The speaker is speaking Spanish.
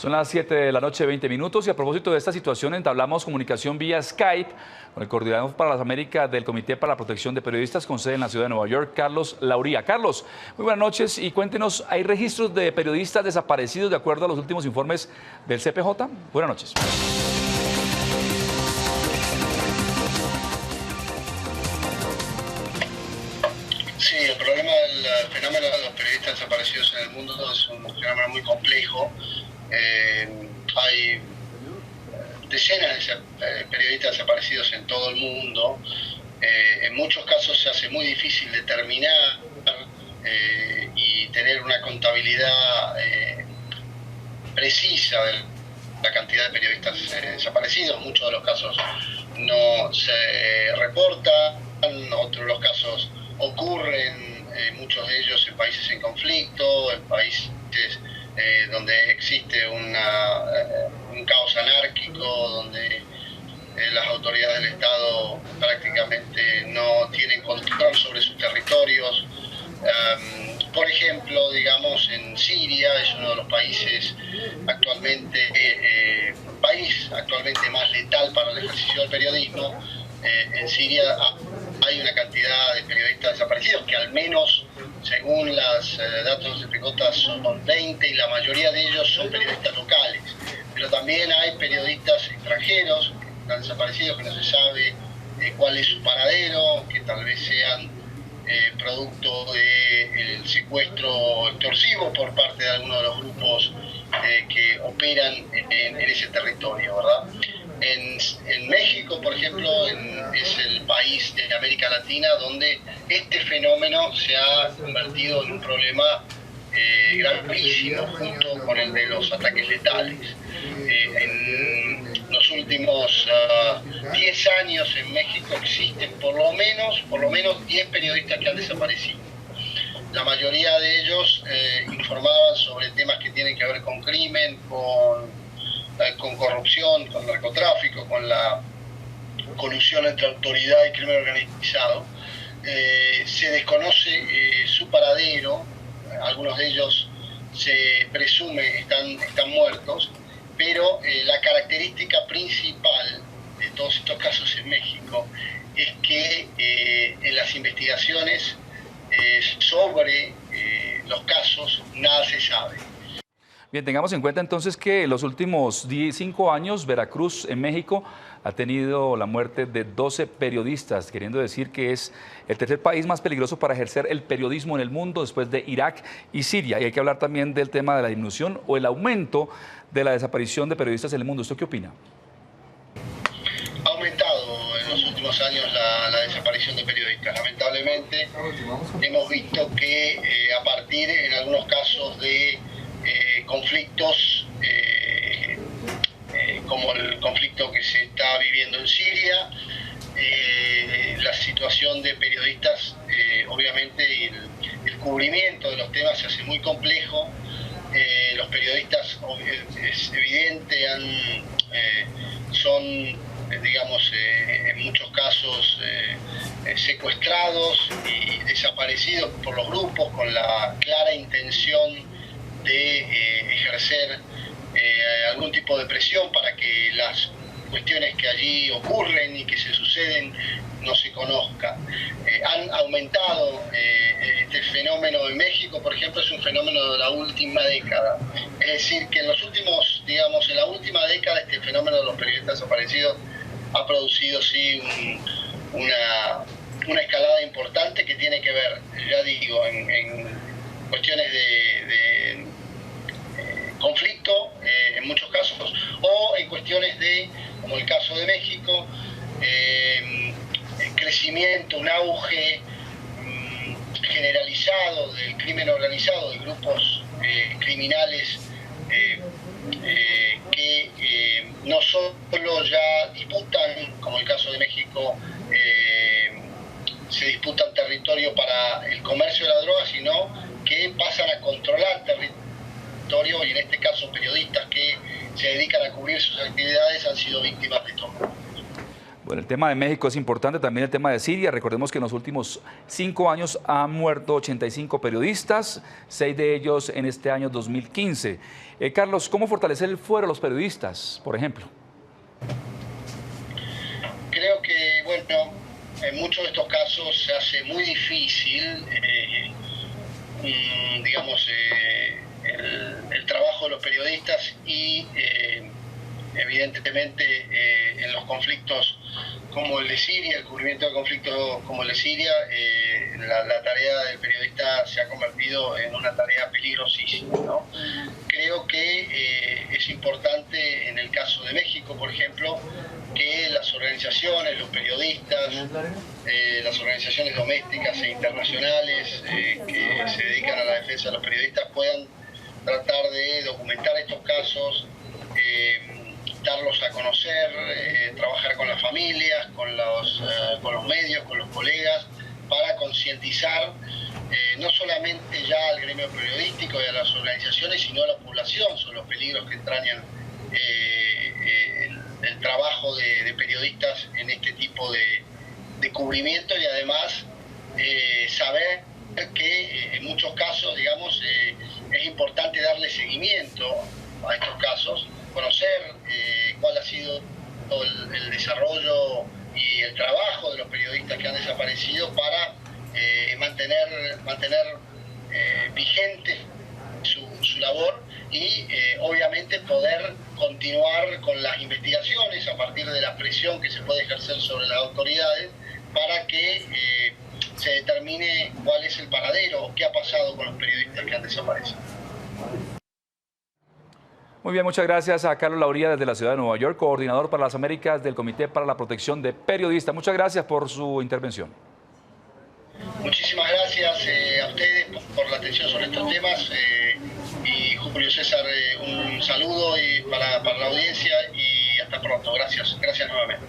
Son las 7 de la noche, 20 minutos, y a propósito de esta situación entablamos comunicación vía Skype con el coordinador para las Américas del Comité para la Protección de Periodistas con sede en la ciudad de Nueva York, Carlos Lauría. Carlos, muy buenas noches y cuéntenos, ¿hay registros de periodistas desaparecidos de acuerdo a los últimos informes del CPJ? Buenas noches. Sí, el problema del fenómeno de los periodistas desaparecidos en el mundo es un fenómeno muy complejo. Hay decenas de periodistas desaparecidos en todo el mundo. En muchos casos se hace muy difícil determinar y tener una contabilidad precisa de la cantidad de periodistas desaparecidos. Muchos de los casos no se reportan, otros de los casos ocurren, muchos de ellos en países en conflicto, en países donde existe un caos anárquico, donde las autoridades del Estado prácticamente no tienen control sobre sus territorios. Por ejemplo, digamos, en Siria es uno de los países actualmente, más letal para el ejercicio del periodismo. En Siria hay una cantidad de periodistas desaparecidos que al menos, según los datos de CPJ, son 20 y la mayoría de ellos son periodistas locales. Pero también hay periodistas extranjeros que están desaparecidos, que no se sabe cuál es su paradero, que tal vez sean producto del secuestro extorsivo por parte de algunos de los grupos que operan en ese territorio, ¿verdad? En México, por ejemplo, es el país de América Latina donde este fenómeno se ha convertido en un problema gravísimo junto con el de los ataques letales. En los últimos 10 años en México existen por lo menos 10 periodistas que han desaparecido. La mayoría de ellos informaban sobre temas que tienen que ver con crimen, con corrupción, con narcotráfico, con la colusión entre autoridad y crimen organizado. Se desconoce su paradero, algunos de ellos se presume están muertos, pero la característica principal de todos estos casos en México es que en las investigaciones sobre los casos nada se sabe. Bien, tengamos en cuenta entonces que en los últimos 5 años Veracruz en México ha tenido la muerte de 12 periodistas, queriendo decir que es el tercer país más peligroso para ejercer el periodismo en el mundo después de Irak y Siria. Y hay que hablar también del tema de la disminución o el aumento de la desaparición de periodistas en el mundo. ¿Usted qué opina? Ha aumentado en los últimos años la desaparición de periodistas. Lamentablemente hemos visto que a partir en algunos casos de conflictos como el conflicto que se está viviendo en Siria, la situación de periodistas, obviamente el cubrimiento de los temas se hace muy complejo. Los periodistas, es evidente, son, digamos, en muchos casos secuestrados y desaparecidos por los grupos con la clara intención de ejercer algún tipo de presión para que las cuestiones que allí ocurren y que se suceden no se conozcan. Han aumentado este fenómeno en México, por ejemplo, es un fenómeno de la última década. Es decir, que en los últimos, digamos, en la última década este fenómeno de los periodistas desaparecidos ha producido sí una escalada importante que tiene que ver, ya digo, en cuestiones de conflicto en muchos casos, o en cuestiones de, como el caso de México, crecimiento, un auge generalizado del crimen organizado, de grupos criminales que no solo ya disputan, como el caso de México, se disputan territorio para el comercio de la droga, sino que pasan a controlar territorio, y en este caso periodistas que se dedican a cubrir sus actividades han sido víctimas de esto. Bueno, el tema de México es importante, también el tema de Siria. Recordemos que en los últimos 5 años han muerto 85 periodistas, 6 de ellos en este año 2015. Carlos, ¿cómo fortalecer el fuero a los periodistas, por ejemplo? Creo que, bueno, en muchos de estos casos se hace muy difícil, digamos, el trabajo de los periodistas y evidentemente en los conflictos como el de Siria, el cubrimiento de conflictos como el de Siria, la tarea del periodista se ha convertido en una tarea peligrosísima, ¿no? Creo que es importante en el caso de México, por ejemplo, que las organizaciones, los periodistas, las organizaciones domésticas e internacionales que se dedican a la defensa de los periodistas puedan tratar de documentar estos casos, darlos a conocer, trabajar con las familias, con los medios, con los colegas, para concientizar no solamente ya al gremio periodístico y a las organizaciones, sino a la población sobre los peligros que entrañan el trabajo de periodistas en este tipo de cubrimiento, y además saber que en muchos casos, digamos, es importante darle seguimiento a estos casos, conocer cuál ha sido el desarrollo y el trabajo de los periodistas que han desaparecido para mantener vigente su labor y obviamente poder continuar con las investigaciones a partir de la presión que se puede ejercer sobre las autoridades para que se determine cuál es el paradero o qué ha pasado con los periodistas que han desaparecido. Muy bien, muchas gracias a Carlos Lauría desde la ciudad de Nueva York, coordinador para las Américas del Comité para la Protección de Periodistas. Muchas gracias por su intervención. Muchísimas gracias a ustedes por la atención sobre estos temas y Julio César, un saludo para la audiencia y hasta pronto. Gracias nuevamente.